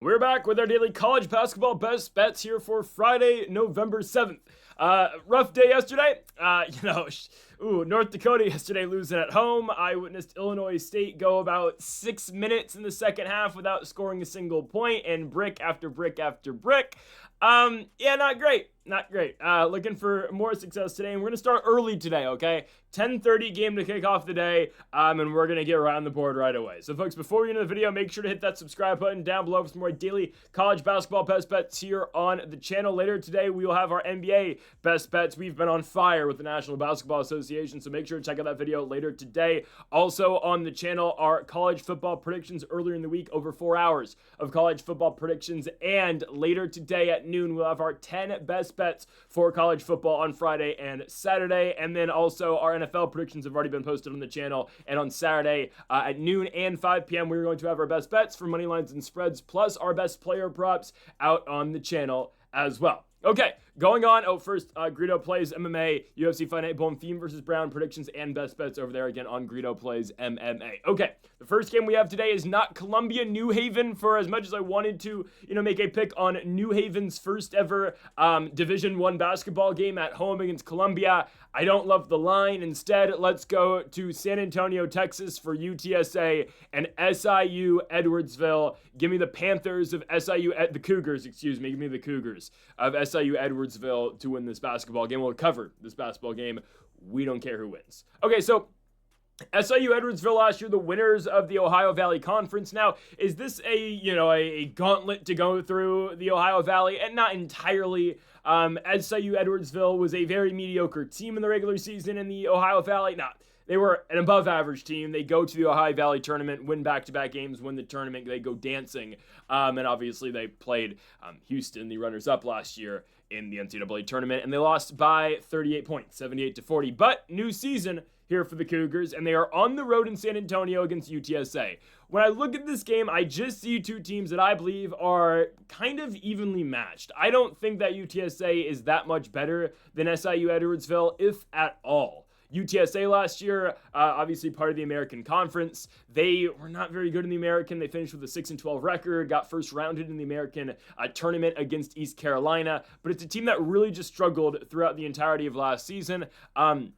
We're back with our daily college basketball best bets here for Friday, November 7th. Rough day yesterday. North Dakota yesterday losing at home. I witnessed Illinois State go about 6 minutes in the second half without scoring a single point, and brick after brick after brick. Not great. Not great. Looking for more success today, and we're going to start early today, okay? 10:30 game to kick off the day, and we're going to get right on the board right away. So, folks, before we get into the video, make sure to hit that subscribe button down below for some more daily college basketball best bets here on the channel. Later today, we will have our NBA best bets. We've been on fire with the National Basketball Association, so make sure to check out that video later today. Also on the channel are college football predictions earlier in the week, over 4 hours of college football predictions, and later today at noon, we'll have our 10 best bets for college football on Friday and Saturday, and then also our NFL predictions have already been posted on the channel, and on Saturday at noon and 5 p.m. we're going to have our best bets for money lines and spreads, plus our best player props out on the channel as well. Okay, going on. First, Greedo plays MMA, UFC Fight Night, Bowen Fiend versus Brown predictions and best bets over there again on Greedo plays MMA. Okay, the first game we have today is not Columbia New Haven. For as much as I wanted to, make a pick on New Haven's first ever Division I basketball game at home against Columbia, I don't love the line. Instead, let's go to San Antonio, Texas for UTSA and SIU Edwardsville. Give me the Panthers of the Cougars, give me the Cougars of SIU Edwardsville to win this basketball game. We'll cover this basketball game. We don't care who wins. Okay, so SIU Edwardsville last year, the winners of the Ohio Valley Conference. Now, is this a gauntlet to go through the Ohio Valley? And not entirely. SIU Edwardsville was a very mediocre team in the regular season in the Ohio Valley. They were an above average team. They go to the Ohio Valley tournament, win back-to-back games, win the tournament, they go dancing. And obviously they played Houston, the runners-up last year in the NCAA tournament, and they lost by 38 points, 78-40. But new season here for the Cougars, and they are on the road in San Antonio against UTSA. When I look at this game, I just see two teams that I believe are kind of evenly matched. I don't think that UTSA is that much better than SIU Edwardsville, if at all. UTSA last year, obviously part of the American Conference. They were not very good in the American. They finished with a 6-12 record, got first rounded in the American tournament against East Carolina. But it's a team that really just struggled throughout the entirety of last season. And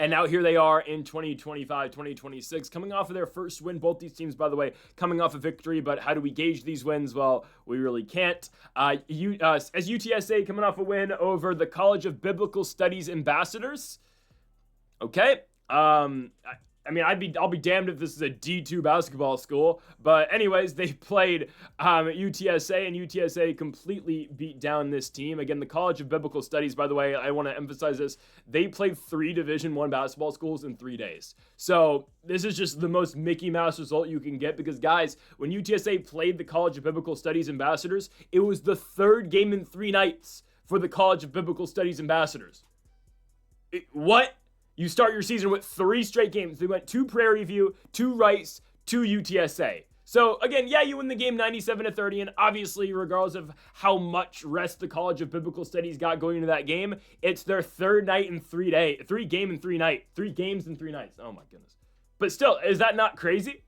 now here they are in 2025, 2026, coming off of their first win. Both these teams, by the way, coming off a victory. But how do we gauge these wins? Well, we really can't. As UTSA coming off a win over the College of Biblical Studies Ambassadors. Okay. I'll be damned if this is a D2 basketball school. But anyways, they played UTSA, and UTSA completely beat down this team. Again, the College of Biblical Studies, by the way, I want to emphasize this. They played 3 Division I basketball schools in 3 days. So this is just the most Mickey Mouse result you can get because, guys, when UTSA played the College of Biblical Studies Ambassadors, it was the 3rd game in 3 nights for the College of Biblical Studies Ambassadors. What? You start your season with 3 straight games. They went to Prairie View, to Rice, to UTSA. So, again, yeah, you win the game 97-30, and obviously, regardless of how much rest the College of Biblical Studies got going into that game, it's their 3rd night in 3 days. 3 games in 3 nights. Oh, my goodness. But still, is that not crazy?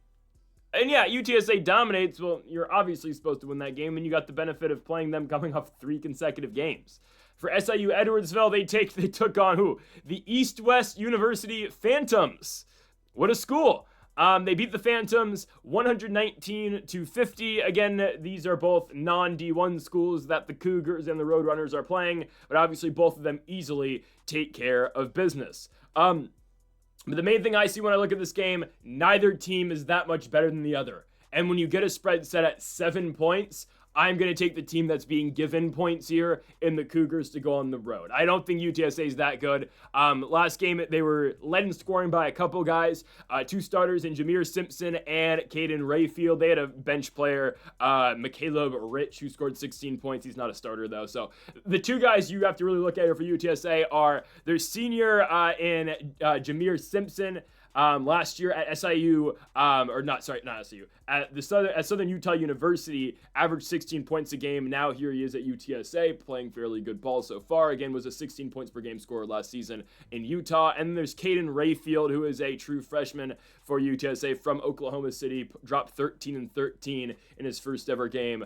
And yeah, UTSA dominates. Well, you're obviously supposed to win that game, and you got the benefit of playing them coming off 3 consecutive games. For SIU Edwardsville, they took on who? The East-West University Phantoms. What a school. They beat the Phantoms 119-50. Again, these are both non-D1 schools that the Cougars and the Roadrunners are playing, but obviously both of them easily take care of business. But the main thing I see when I look at this game, neither team is that much better than the other. And when you get a spread set at 7 points, I'm going to take the team that's being given points here in the Cougars to go on the road. I don't think UTSA is that good. Last game, they were led in scoring by a couple guys, 2 starters in Jameer Simpson and Caden Rayfield. They had a bench player, McCaleb Rich, who scored 16 points. He's not a starter, though. So the 2 guys you have to really look at here for UTSA are their senior in Jameer Simpson. Last year at SIU, not SIU, at Southern Utah University, averaged 16 points a game. Now here he is at UTSA, playing fairly good ball so far. Again, was a 16 points per game scorer last season in Utah. And then there's Caden Rayfield, who is a true freshman for UTSA from Oklahoma City, dropped 13-13 in his first ever game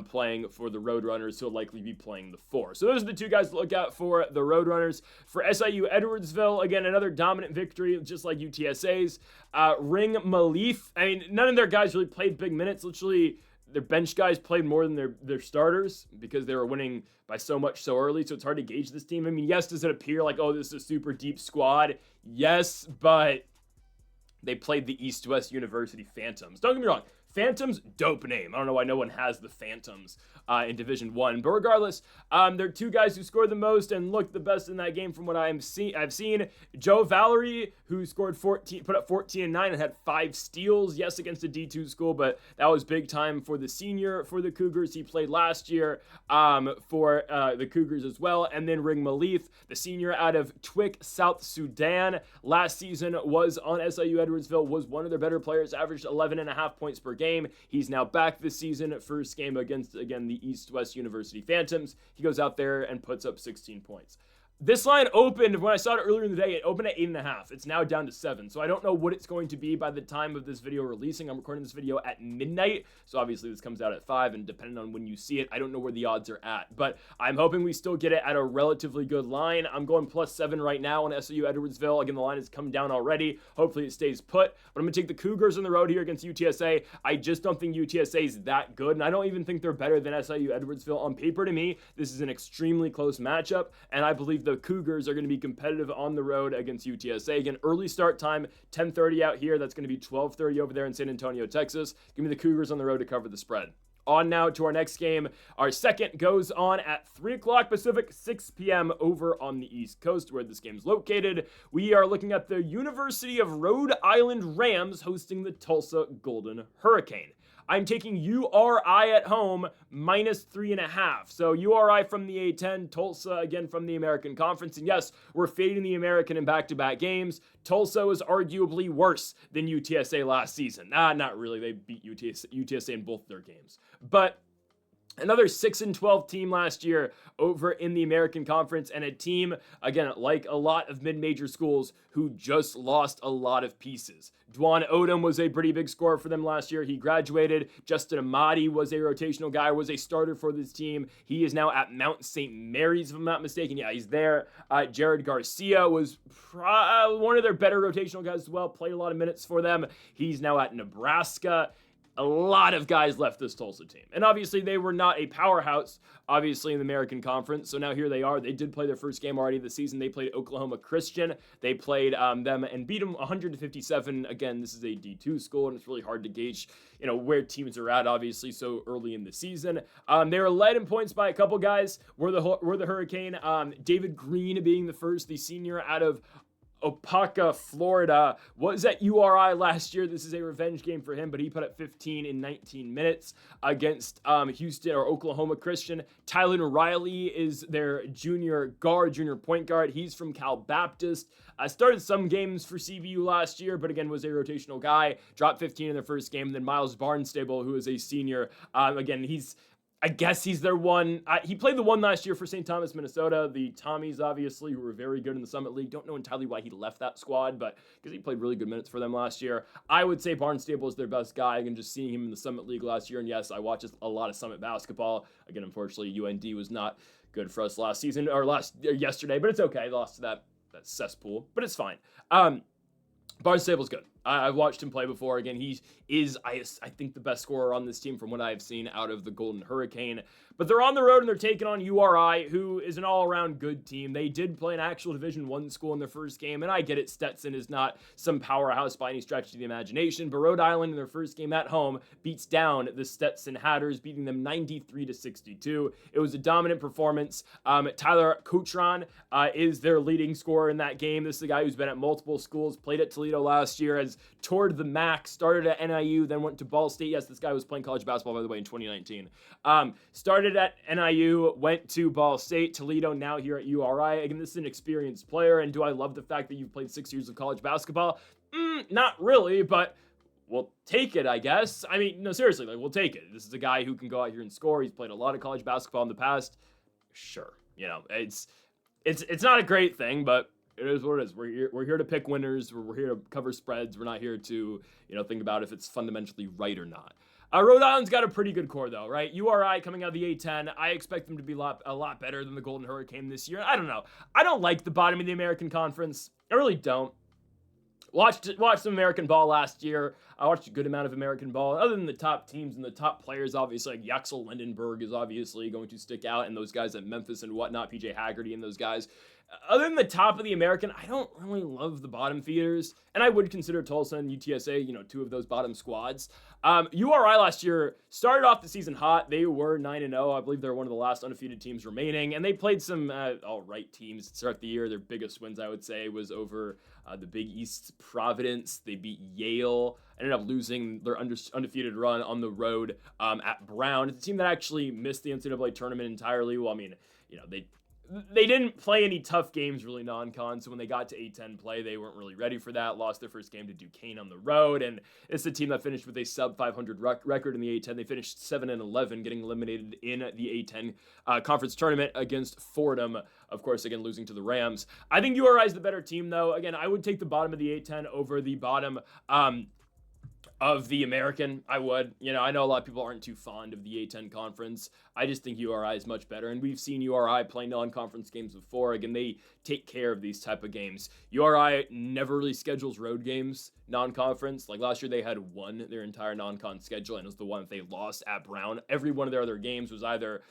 playing for the Roadrunners. He'll likely be playing the 4. So those are the 2 guys to look out for the Roadrunners. For SIU Edwardsville, again, another dominant victory, just like UTSA's. Ring Malif, I mean, none of their guys really played big minutes. Literally, their bench guys played more than their starters because they were winning by so much so early, so it's hard to gauge this team. I mean, yes, does it appear like, oh, this is a super deep squad? Yes, but they played the East-West University Phantoms. Don't get me wrong, Phantoms, dope name. I don't know why no one has the Phantoms in Division 1. But regardless, there are 2 guys who scored the most and looked the best in that game from what I've seen. Joe Valerie, who scored 14, put up 14 and 9 and had 5 steals. Yes, against a D2 school, but that was big time for the senior for the Cougars. He played last year for the Cougars as well. And then Ring Malif, the senior out of Twik, South Sudan. Last season was on SIU Edwardsville, was one of their better players, averaged 11.5 points per game. He's now back this season. First game against, again, the East-West University Phantoms. He goes out there and puts up 16 points. This line opened, when I saw it earlier in the day, it opened at 8.5. It's now down to 7. So I don't know what it's going to be by the time of this video releasing. I'm recording this video at midnight. So obviously this comes out at 5. And depending on when you see it, I don't know where the odds are at. But I'm hoping we still get it at a relatively good line. I'm going +7 right now on SIU Edwardsville. Again, the line has come down already. Hopefully it stays put. But I'm going to take the Cougars on the road here against UTSA. I just don't think UTSA is that good. And I don't even think they're better than SIU Edwardsville. On paper, to me, this is an extremely close matchup. And I believe the Cougars are going to be competitive on the road against UTSA. Again, early start time, 10:30 out here. That's going to be 12:30 over there in San Antonio, Texas. Give me the Cougars on the road to cover the spread. On now to our next game. Our second goes on at 3 o'clock Pacific, 6 p.m. over on the East Coast where this game's located. We are looking at the University of Rhode Island Rams hosting the Tulsa Golden Hurricane. I'm taking URI at home -3.5. So URI from the A10, Tulsa again from the American Conference. And yes, we're fading the American in back-to-back games. Tulsa is arguably worse than UTSA last season. Not really. They beat UTSA in both their games. But another 6-12 team last year over in the American Conference, and a team, again, like a lot of mid-major schools, who just lost a lot of pieces. Dwan Odom was a pretty big scorer for them last year. He graduated. Justin Amati was a rotational guy, was a starter for this team. He is now at Mount St. Mary's, if I'm not mistaken. Yeah, he's there. Jared Garcia was one of their better rotational guys as well, played a lot of minutes for them. He's now at Nebraska. A lot of guys left this Tulsa team. And obviously they were not a powerhouse, obviously, in the American Conference. So now here they are. They did play their first game already this season. They played Oklahoma Christian. They played them and beat them 100-57. Again, this is a D2 school, and it's really hard to gauge, where teams are at, obviously, so early in the season. They were led in points by a couple guys. Were the Hurricane. David Green being the first, the senior out of Opaka, Florida, was at URI last year. This is a revenge game for him, but he put up 15 in 19 minutes against Houston or Oklahoma Christian. Tylen Riley is their junior point guard. He's from Cal Baptist. Started some games for CVU last year, but again, was a rotational guy. Dropped 15 in their first game. And then Miles Barnstable, who is a senior. Again, I guess he's their one. He played the one last year for St. Thomas, Minnesota. The Tommies, obviously, who were very good in the Summit League. Don't know entirely why he left that squad, but because he played really good minutes for them last year. I would say Barnstable is their best guy. Again, just seeing him in the Summit League last year. And yes, I watched a lot of Summit basketball. Again, unfortunately, UND was not good for us yesterday, but it's okay. They lost to that cesspool, but it's fine. Barnstable's good. I've watched him play before. Again, he is, I think, the best scorer on this team from what I've seen out of the Golden Hurricane. But they're on the road and they're taking on URI, who is an all-around good team. They did play an actual Division I school in their first game, and I get it, Stetson is not some powerhouse by any stretch of the imagination, but Rhode Island in their first game at home beats down the Stetson Hatters, beating them 93-62. It was a dominant performance. Tyler Cochran is their leading scorer in that game. This is a guy who's been at multiple schools, played at Toledo last year, has toured the MAC, started at NIU, then went to Ball State. Yes, this guy was playing college basketball, by the way, in 2019. Started at NIU, went to Ball State, Toledo, now here at URI. Again, this is an experienced player, and do I love the fact that you've played 6 years of college basketball? Not really, but we'll take it, I guess. I mean, no, seriously, we'll take it. This is a guy who can go out here and score. He's played a lot of college basketball in the past. Sure, it's not a great thing, but It is what it is. We're here to pick winners. We're here to cover spreads. We're not here to, think about if it's fundamentally right or not. Rhode Island's got a pretty good core, though, right? URI coming out of the A10. I expect them to be a lot better than the Golden Hurricane this year. I don't know. I don't like the bottom of the American Conference. I really don't. Watched some American ball last year. I watched a good amount of American ball. Other than the top teams and the top players, obviously, like Yaxel Lindenberg is obviously going to stick out, and those guys at Memphis and whatnot, PJ Haggerty and those guys. Other than the top of the American, I don't really love the bottom feeders, and I would consider Tulsa and UTSA, two of those bottom squads. URI last year started off the season hot. They were 9-0. I believe they're one of the last undefeated teams remaining, and they played some all-right teams to start the year. Their biggest wins, I would say, was over the Big East Providence. They beat Yale, ended up losing their undefeated run on the road at Brown. It's a team that actually missed the NCAA tournament entirely. Well, I mean, they didn't play any tough games really non-con, so when they got to A10 play, they weren't really ready for that. Lost their first game to Duquesne on the road, and it's a team that finished with a sub-500 record in the A10. They finished 7-11, getting eliminated in the A10 conference tournament against Fordham, of course, again, losing to the Rams. I think URI is the better team, though. Again, I would take the bottom of the A10 over the bottom of the American. I would. I know a lot of people aren't too fond of the A10 conference. I just think URI is much better, and we've seen URI play non-conference games before. Again, they take care of these type of games. URI never really schedules road games non-conference. Like last year, they had won their entire non-con schedule, and it was the one that they lost at Brown. Every one of their other games was either,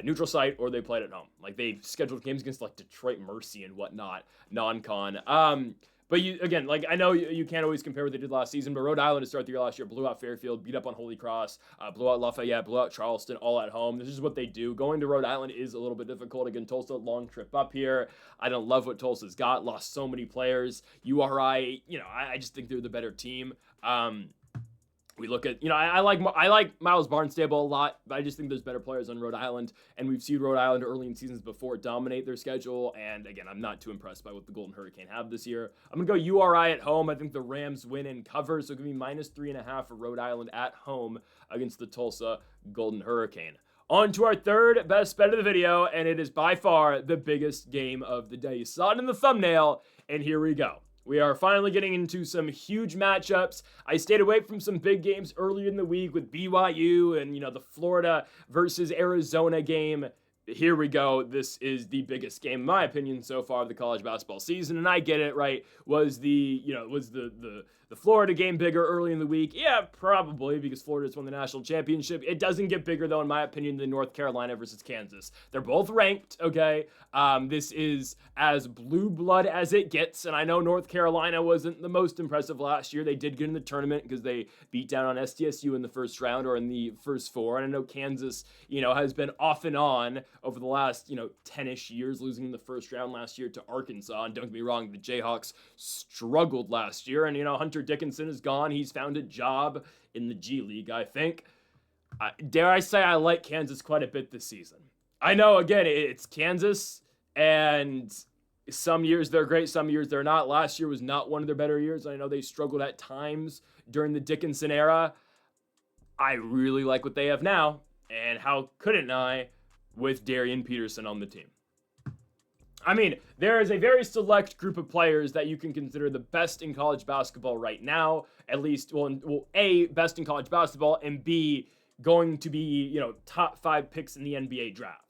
neutral site or they played at home. Like they scheduled games against like Detroit Mercy and whatnot, non-con. But I know you can't always compare what they did last season, but Rhode Island to start the year last year blew out Fairfield, beat up on Holy Cross, blew out Lafayette, blew out Charleston, all at home. This is what they do. Going to Rhode Island is a little bit difficult. Again, Tulsa, long trip up here. I don't love what Tulsa's got. Lost so many players. URI, I just think they're the better team. We look at, I like Miles Barnstable a lot, but I just think there's better players on Rhode Island, and we've seen Rhode Island early in seasons before dominate their schedule, and again, I'm not too impressed by what the Golden Hurricane have this year. I'm going to go URI at home. I think the Rams win and cover, so it's going to be -3.5 for Rhode Island at home against the Tulsa Golden Hurricane. On to our third best bet of the video, and it is by far the biggest game of the day. You saw it in the thumbnail, and here we go. We are finally getting into some huge matchups. I stayed away from some big games earlier in the week with BYU and, the Florida versus Arizona game. Here we go. This is the biggest game, in my opinion, so far of the college basketball season. And I get it, right? Was the Florida game bigger early in the week? Yeah, probably, because Florida just won the national championship. It doesn't get bigger, though, in my opinion, than North Carolina versus Kansas. They're both ranked, okay? This is as blue blood as it gets, and I know North Carolina wasn't the most impressive last year. They did get in the tournament because they beat down on SDSU in the first round or in the first four, and I know Kansas, has been off and on over the last, 10-ish years, losing in the first round last year to Arkansas, and don't get me wrong, the Jayhawks struggled last year, and, Hunter Dickinson is gone. He's found a job in the G League, I think. Dare I say I like Kansas quite a bit this season. I know, again, it's Kansas, and some years they're great, some years they're not. Last year was not one of their better years. I know they struggled at times during the Dickinson era. I really like what they have now, and how couldn't I with Darian Peterson on the team? I mean, there is a very select group of players that you can consider the best in college basketball right now. At least, A, best in college basketball, and B, going to be, top 5 picks in the NBA draft.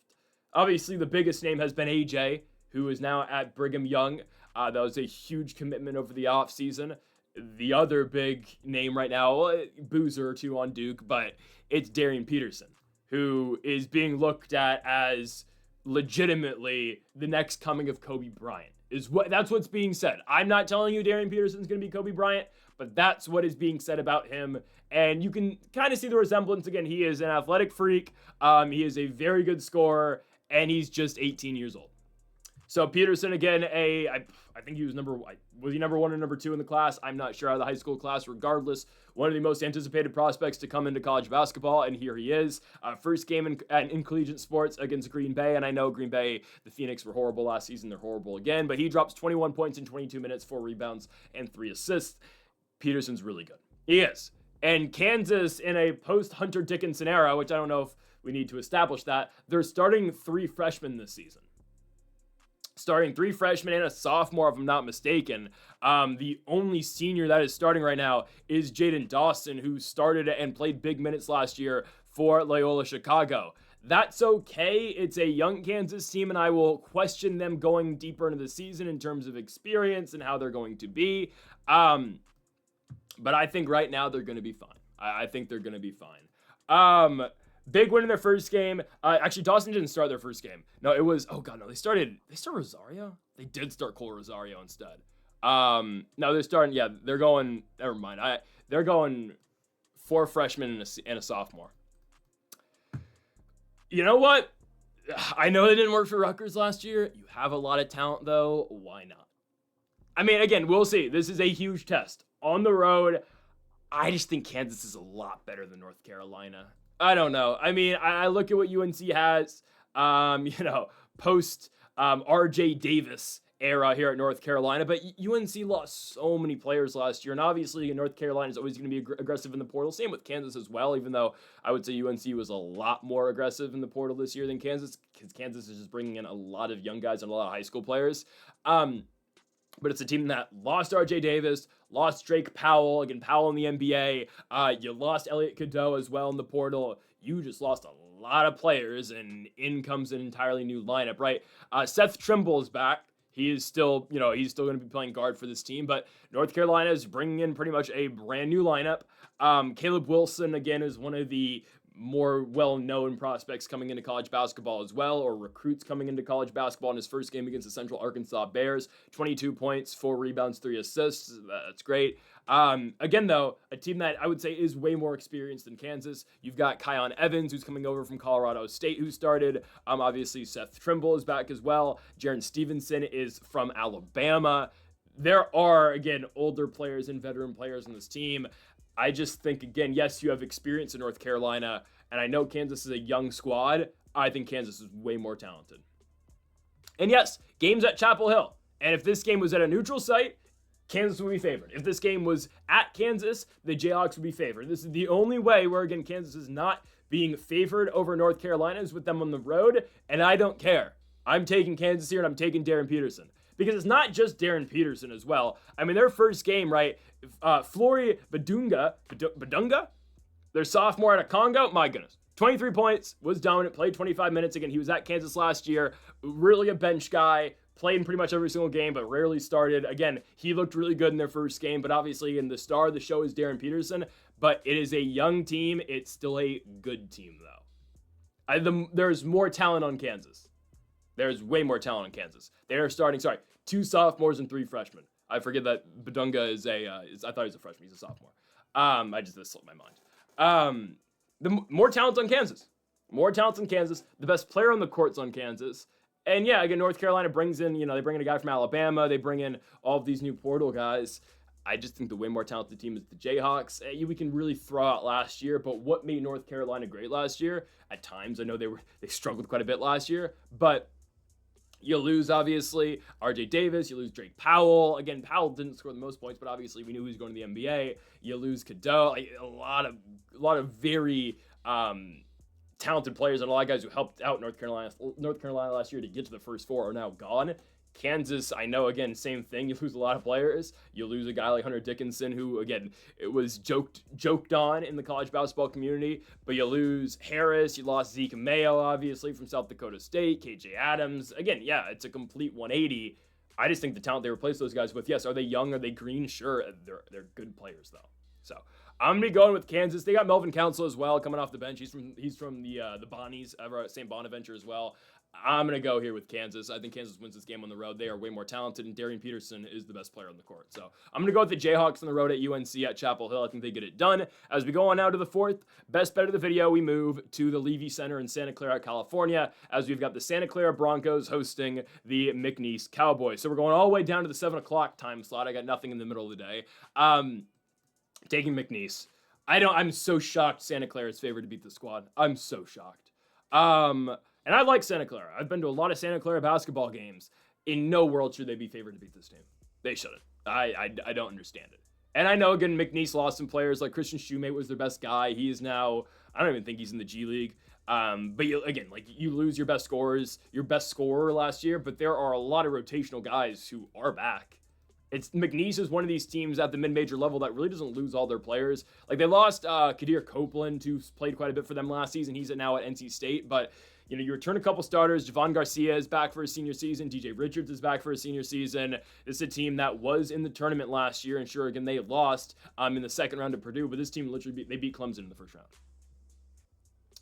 Obviously, the biggest name has been AJ, who is now at Brigham Young. That was a huge commitment over the offseason. The other big name right now, Boozer or two on Duke, but it's Darian Peterson, who is being looked at as legitimately the next coming of Kobe Bryant. That's what's being said. I'm not telling you Darian Peterson's going to be Kobe Bryant, but that's what is being said about him. And you can kind of see the resemblance. Again, he is an athletic freak. He is a very good scorer, and he's just 18 years old. So Peterson, again, I think he was number 1 or number 2 in the class? I'm not sure, out of the high school class. Regardless, one of the most anticipated prospects to come into college basketball, and here he is. First game in collegiate sports against Green Bay, and I know Green Bay, the Phoenix, were horrible last season. They're horrible again, but he drops 21 points in 22 minutes, 4 rebounds, and 3 assists. Peterson's really good. He is. And Kansas, in a post-Hunter Dickinson era, which I don't know if we need to establish that, they're starting 3 freshmen this season. starting 3 freshmen and a sophomore, if I'm not mistaken. The only senior that is starting right now is Jaden Dawson, who started and played big minutes last year for Loyola Chicago. That's okay. It's a young Kansas team, and I will question them going deeper into the season in terms of experience and how they're going to be. But I think right now they're going to be fine. I think they're going to be fine. Big win in their first game. Actually, Dawson didn't start their first game. No, it was, oh God, no, they started Rosario? They did start Cole Rosario instead. No, they're starting, yeah, they're going, never mind. They're going 4 freshmen and a sophomore. You know what? I know it didn't work for Rutgers last year. You have a lot of talent, though. Why not? I mean, again, we'll see. This is a huge test. On the road, I just think Kansas is a lot better than North Carolina. I don't know. I mean, I look at what UNC has, post RJ Davis era here at North Carolina, but UNC lost so many players last year, and obviously North Carolina is always going to be aggressive in the portal. Same with Kansas as well, even though I would say UNC was a lot more aggressive in the portal this year than Kansas, because Kansas is just bringing in a lot of young guys and a lot of high school players. But it's a team that lost RJ Davis, lost Drake Powell, again, Powell in the NBA. You lost Elliot Cadeau as well in the portal. You just lost a lot of players, and in comes an entirely new lineup, right? Seth Trimble is back. He is still, he's still going to be playing guard for this team, but North Carolina is bringing in pretty much a brand new lineup. Caleb Wilson, again, is one of the more well-known prospects coming into college basketball as well, or recruits coming into college basketball in his first game against the Central Arkansas Bears. 22 points, 4 rebounds, 3 assists. That's great. Again, though, a team that I would say is way more experienced than Kansas. You've got Kion Evans, who's coming over from Colorado State, who started. Obviously, Seth Trimble is back as well. Jaron Stevenson is from Alabama. There are, again, older players and veteran players in this team. I just think, again, yes, you have experience in North Carolina, and I know Kansas is a young squad. I think Kansas is way more talented. And yes, games at Chapel Hill. And if this game was at a neutral site, Kansas would be favored. If this game was at Kansas, the Jayhawks would be favored. This is the only way where, again, Kansas is not being favored over North Carolina is with them on the road, and I don't care. I'm taking Kansas here, and I'm taking Darren Peterson. Because it's not just Darren Peterson as well. I mean, their first game, right? Flory Badunga, their sophomore out of Congo, my goodness. 23 points, was dominant, played 25 minutes. Again, he was at Kansas last year. Really a bench guy. Played in pretty much every single game, but rarely started. Again, he looked really good in their first game, but obviously in the star of the show is Darren Peterson. But it is a young team. It's still a good team, though. There's more talent on Kansas. There's way more talent on Kansas. They are starting, 2 sophomores and 3 freshmen. I forget that Badunga is I thought he was a freshman. He's a sophomore. I just slipped my mind. The more talent on Kansas. More talent on Kansas. The best player on the court's on Kansas. And yeah, again, North Carolina brings in, they bring in a guy from Alabama. They bring in all of these new portal guys. I just think the way more talented team is the Jayhawks. We can really throw out last year, but what made North Carolina great last year? At times, I know they struggled quite a bit last year, but you lose, obviously, RJ Davis. You lose Drake Powell. Again, Powell didn't score the most points, but obviously we knew he was going to the NBA. You lose Cadeau. A lot of very talented players and a lot of guys who helped out North Carolina last year to get to the first 4 are now gone. Kansas, I know, again, same thing. You lose a lot of players. You lose a guy like Hunter Dickinson, who, again, it was joked on in the college basketball community. But you lose Harris. You lost Zeke Mayo, obviously, from South Dakota State. KJ Adams. Again, yeah, it's a complete 180. I just think the talent they replaced those guys with, yes, are they young? Are they green? Sure, they're good players, though. So I'm going to be going with Kansas. They got Melvin Council as well coming off the bench. He's from the Bonnies, St. Bonaventure as well. I'm going to go here with Kansas. I think Kansas wins this game on the road. They are way more talented, and Darian Peterson is the best player on the court. So I'm going to go with the Jayhawks on the road at UNC at Chapel Hill. I think they get it done. As we go on now to the 4th best bet of the video, we move to the Levy Center in Santa Clara, California, as we've got the Santa Clara Broncos hosting the McNeese Cowboys. So we're going all the way down to the 7 o'clock time slot. I got nothing in the middle of the day. Taking McNeese. I'm so shocked Santa Clara is favored to beat the squad. I'm so shocked. And I like Santa Clara. I've been to a lot of Santa Clara basketball games. In no world should they be favored to beat this team. They shouldn't. I don't understand it. And I know, again, McNeese lost some players. Like Christian Shoemate was their best guy. He is now, I don't even think he's in the G League. But you lose your best scorers, your best scorer last year, but there are a lot of rotational guys who are back. McNeese is one of these teams at the mid-major level that really doesn't lose all their players. Like, they lost Kadir Copeland, who played quite a bit for them last season. He's now at NC State, but you return a couple starters. Javon Garcia is back for his senior season. DJ Richards is back for his senior season. This is a team that was in the tournament last year, and sure, again, they lost in the second round to Purdue, but this team literally beat Clemson in the first round.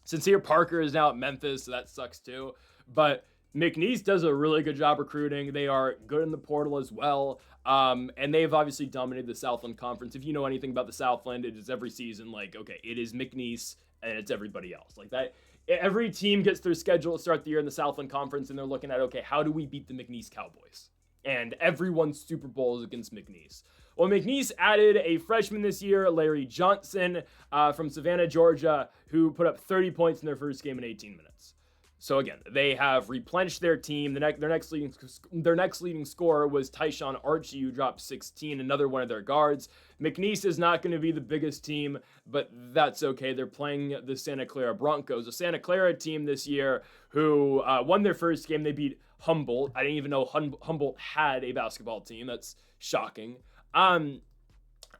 Sincere Parker is now at Memphis, so that sucks too. But McNeese does a really good job recruiting. They are good in the portal as well. And they've obviously dominated the Southland Conference. If you know anything about the Southland, it is every season it is McNeese and it's everybody else. Like that, every team gets their schedule to start the year in the Southland Conference and they're looking at, how do we beat the McNeese Cowboys? And everyone's Super Bowl is against McNeese. Well, McNeese added a freshman this year, Larry Johnson, from Savannah, Georgia, who put up 30 points in their first game in 18 minutes. So again, they have replenished their team. Their next leading scorer was Tyshawn Archie, who dropped 16, another one of their guards. McNeese is not going to be the biggest team, but that's okay. They're playing the Santa Clara Broncos, a Santa Clara team this year who won their first game. They beat Humboldt. I didn't even know Humboldt had a basketball team. That's shocking.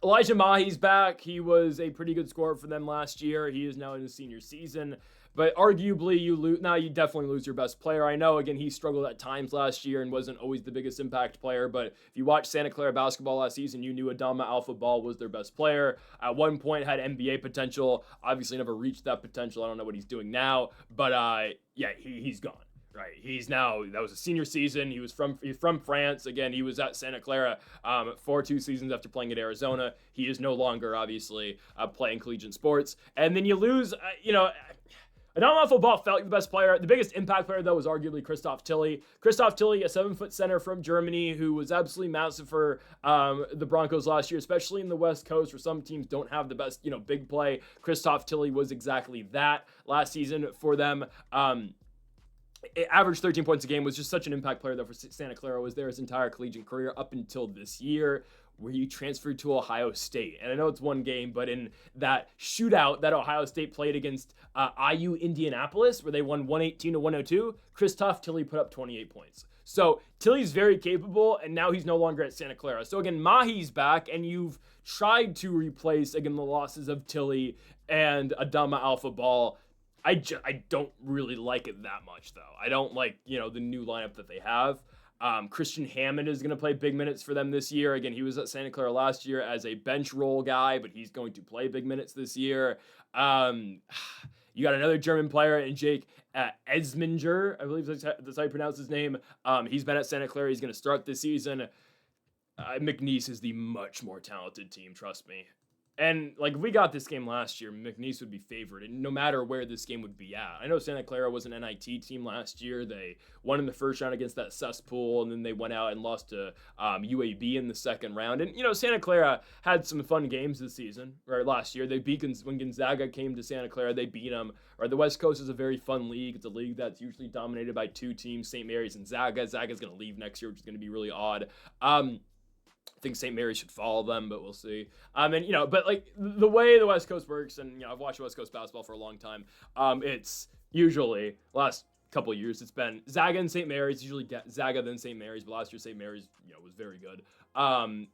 Elijah Mahi's back. He was a pretty good scorer for them last year. He is now in his senior season. But arguably, you definitely lose your best player. I know, again, he struggled at times last year and wasn't always the biggest impact player. But if you watched Santa Clara basketball last season, you knew Adama Alpha-Ball was their best player. At one point, had NBA potential. Obviously, never reached that potential. I don't know what he's doing now. But, he's gone. Right, that was a senior season. He's from France. Again, he was at Santa Clara for 2 seasons after playing at Arizona. He is no longer, obviously, playing collegiate sports. And then you lose, Adama Alpha-Ball felt like the best player. The biggest impact player, though, was arguably Christoph Tilly. Christoph Tilly, a 7-foot center from Germany who was absolutely massive for the Broncos last year, especially in the West Coast where some teams don't have the best, big play. Christoph Tilly was exactly that last season for them. It averaged 13 points a game, was just such an impact player, though, for Santa Clara. Was there his entire collegiate career up until this year, where he transferred to Ohio State. And I know it's one game, but in that shootout that Ohio State played against IU Indianapolis, where they won 118-102, Christoph Tilly put up 28 points. So Tilly's very capable, and now he's no longer at Santa Clara. So again, Mahi's back, and you've tried to replace, again, the losses of Tilly and Adama Alpha-Ball. I don't really like it that much, though. I don't like, the new lineup that they have. Christian Hammond is going to play big minutes for them this year. Again, he was at Santa Clara last year as a bench role guy, but he's going to play big minutes this year. You got another German player in Jake Esminger. I believe that's how you pronounce his name. He's been at Santa Clara. He's going to start this season. McNeese is the much more talented team, trust me. And, if we got this game last year, McNeese would be favored, and no matter where this game would be at. I know Santa Clara was an NIT team last year. They won in the first round against that cesspool, and then they went out and lost to UAB in the second round. And, Santa Clara had some fun games this season, or last year. They beat, when Gonzaga came to Santa Clara, they beat them. Or the West Coast is a very fun league. It's a league that's usually dominated by 2 teams, St. Mary's and Zaga. Zaga's going to leave next year, which is going to be really odd. I think St. Mary's should follow them, but we'll see. But the way the West Coast works, and I've watched West Coast basketball for a long time. It's usually last couple of years it's been Zaga and St. Mary's. Usually Zaga then St. Mary's, but last year St. Mary's was very good.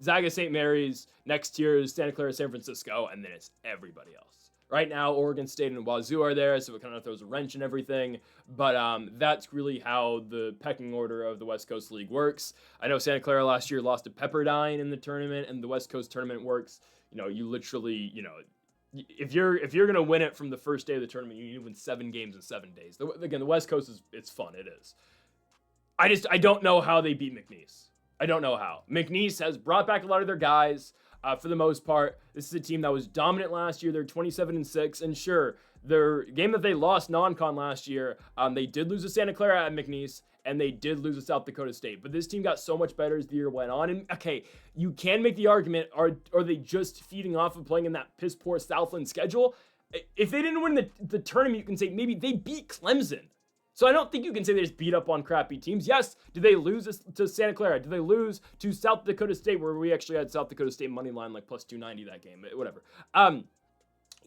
Zaga, St. Mary's. Next year is Santa Clara, San Francisco, and then it's everybody else. Right now, Oregon State and Wazoo are there, so it kind of throws a wrench in everything. But that's really how the pecking order of the West Coast League works. I know Santa Clara last year lost to Pepperdine in the tournament, and the West Coast tournament works. You literally, if you're gonna win it from the first day of the tournament, you need to win 7 games in 7 days. Again, the West Coast it's fun. It is. I don't know how they beat McNeese. I don't know how. McNeese has brought back a lot of their guys. For the most part, this is a team that was dominant last year. They're 27-6, and sure, their game that they lost non-con last year, they did lose to Santa Clara at McNeese, and they did lose to South Dakota State. But this team got so much better as the year went on. And okay, you can make the argument: are they just feeding off of playing in that piss poor Southland schedule? If they didn't win the tournament, you can say maybe they beat Clemson. So I don't think you can say they just beat up on crappy teams. Yes, did they lose to Santa Clara? Did they lose to South Dakota State, where we actually had South Dakota State money line plus 290 that game? Whatever.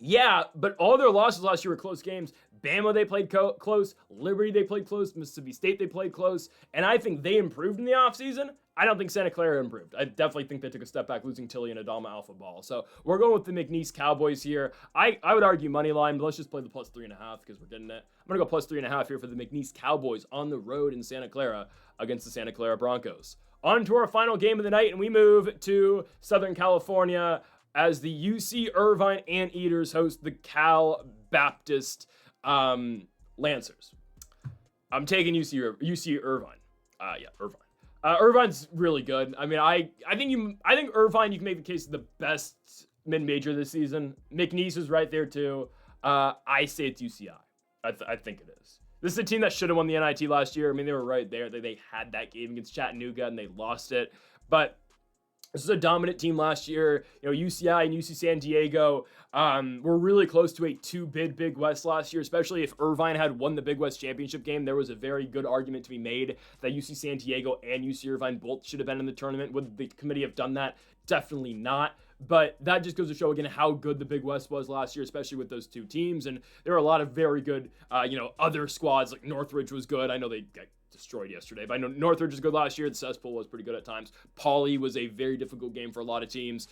Yeah, but all their losses last year were close games. Bama, they played close. Liberty, they played close. Mississippi State, they played close. And I think they improved in the offseason. I don't think Santa Clara improved. I definitely think they took a step back, losing Tilly and Adama Alpha Ball. So we're going with the McNeese Cowboys here. I would argue money line, but let's just play the plus 3.5 because we're getting it. I'm going to go plus 3.5 here for the McNeese Cowboys on the road in Santa Clara against the Santa Clara Broncos. On to our final game of the night, and we move to Southern California as the UC Irvine Anteaters host the Cal Baptist Lancers. I'm taking UC Irvine. Irvine. Irvine's really good. I mean, I think Irvine, you can make the case of the best mid-major this season. McNeese is right there too. I say it's UCI. I think it is. This is a team that should have won the NIT last year. I mean, they were right there. They had that game against Chattanooga and they lost it. But this is a dominant team last year. You know, UCI and UC San Diego were really close to a two-bid Big West last year, especially if Irvine had won the Big West championship game. There was a very good argument to be made that UC San Diego and UC Irvine both should have been in the tournament. Would the committee have done that? Definitely not. But that just goes to show, again, how good the Big West was last year, especially with those two teams. And there were a lot of very good, other squads. Like Northridge was good. I know they got destroyed yesterday, but I know Northridge was good last year. The cesspool was pretty good at times. Pauley was a very difficult game for a lot of teams.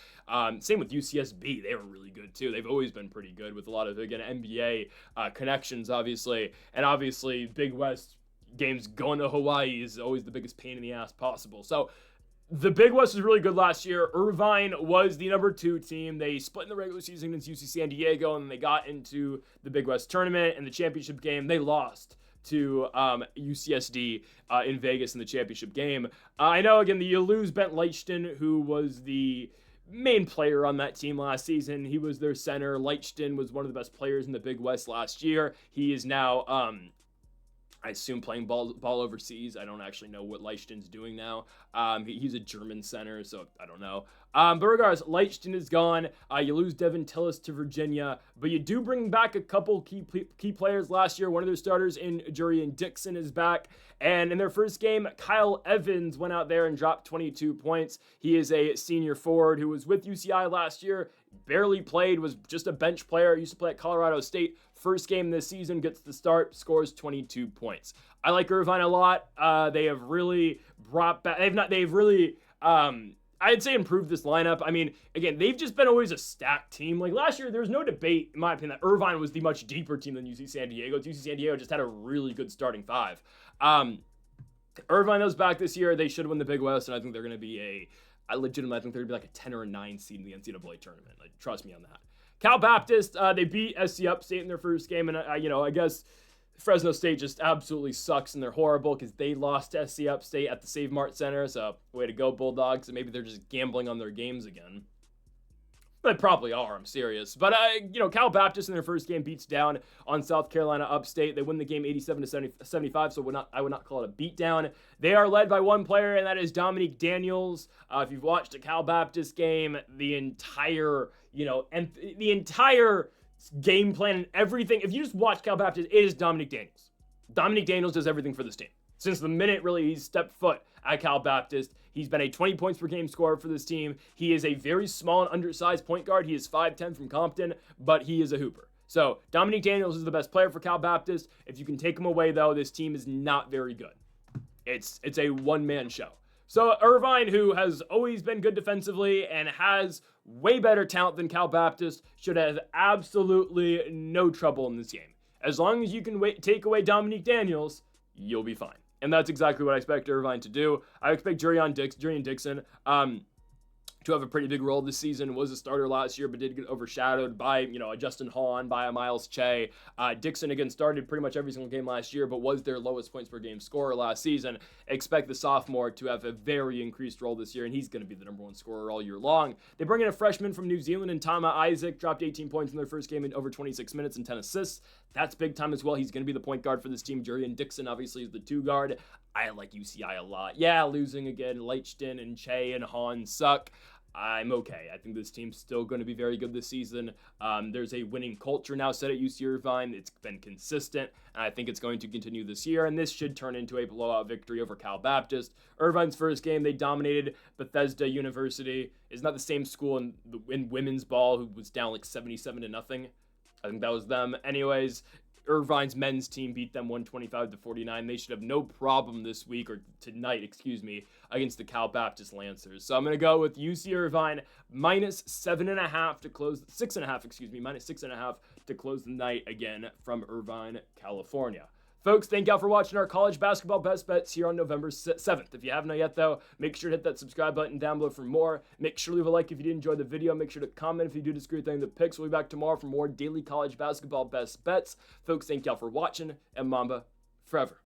Same with UCSB. They were really good, too. They've always been pretty good with a lot of, again, NBA connections, obviously. And obviously, Big West games going to Hawaii is always the biggest pain in the ass possible. So the Big West was really good last year. Irvine was the number 2 team. They split in the regular season against UC San Diego, and they got into the Big West tournament. And the championship game, they lost to UCSD in Vegas in the championship game. I know, again, you lose Ben Leichton, who was the main player on that team last season. He was their center. Leichton was one of the best players in the Big West last year. He is now I assume playing ball overseas. I don't actually know what Leichton's doing now. He's a German center, so I don't know. But regardless, Leichton is gone. You lose Devin Tillis to Virginia, but you do bring back a couple key players last year. One of their starters in Jurian Dixon is back. And in their first game, Kyle Evans went out there and dropped 22 points. He is a senior forward who was with UCI last year, barely played, was just a bench player, used to play at Colorado State. First game this season, gets the start, scores 22 points. I like Irvine a lot. They have really brought back, I'd say improved this lineup. I mean, again, they've just been always a stacked team. Like last year, there was no debate, in my opinion, that Irvine was the much deeper team than UC San Diego. UC San Diego just had a really good starting 5. Irvine was back this year. They should win the Big West, and I think they're going to be I legitimately think they're going to be like a 10 or a 9 seed in the NCAA tournament. Like, trust me on that. Cal Baptist, they beat SC Upstate in their first game, and I guess Fresno State just absolutely sucks and they're horrible because they lost to SC Upstate at the Save Mart Center. So way to go, Bulldogs. And maybe they're just gambling on their games again. They probably are, I'm serious. But, Cal Baptist in their first game beats down on South Carolina Upstate. They win the game 87-75, so I would not call it a beatdown. They are led by one player, and that is Dominique Daniels. If you've watched a Cal Baptist game, the entire game plan and everything, if you just watch Cal Baptist, it is Dominique Daniels. Dominique Daniels does everything for this team. Since the minute, really, he's stepped foot at Cal Baptist, he's been a 20 points per game scorer for this team. He is a very small and undersized point guard. He is 5'10 from Compton, but he is a hooper. So Dominique Daniels is the best player for Cal Baptist. If you can take him away, though, this team is not very good. It's a one-man show. So Irvine, who has always been good defensively and has way better talent than Cal Baptist, should have absolutely no trouble in this game. As long as you can take away Dominique Daniels, you'll be fine. And that's exactly what I expect Irvine to do. I expect Jurian Dixon to have a pretty big role this season. Was a starter last year, but did get overshadowed by, a Justin Hahn, by a Miles Che. Dixon, again, started pretty much every single game last year, but was their lowest points per game scorer last season. Expect the sophomore to have a very increased role this year, and he's going to be the number 1 scorer all year long. They bring in a freshman from New Zealand, and Tama Isaac dropped 18 points in their first game in over 26 minutes and 10 assists. That's big time as well. He's going to be the point guard for this team. Jurian Dixon, obviously, is the 2 guard. I like UCI a lot. Yeah, losing again. Leichton and Che and Hahn suck. I'm okay. I think this team's still going to be very good this season. There's a winning culture now set at UC Irvine. It's been consistent, and I think it's going to continue this year, and this should turn into a blowout victory over Cal Baptist. Irvine's first game, they dominated Bethesda University. It's not the same school in women's ball who was down like 77-0. I think that was them. Anyways, Irvine's men's team beat them 125-49. They should have no problem this week, or tonight, excuse me, against the Cal Baptist Lancers. So I'm going to go with UC Irvine minus 7.5 to close, 6.5, excuse me, minus 6.5 to close the night again from Irvine, California. Folks, thank y'all for watching our college basketball best bets here on November 7th. If you haven't yet, though, make sure to hit that subscribe button down below for more. Make sure to leave a like if you did enjoy the video. Make sure to comment if you do disagree with any of the picks. We'll be back tomorrow for more daily college basketball best bets. Folks, thank y'all for watching, and Mamba forever.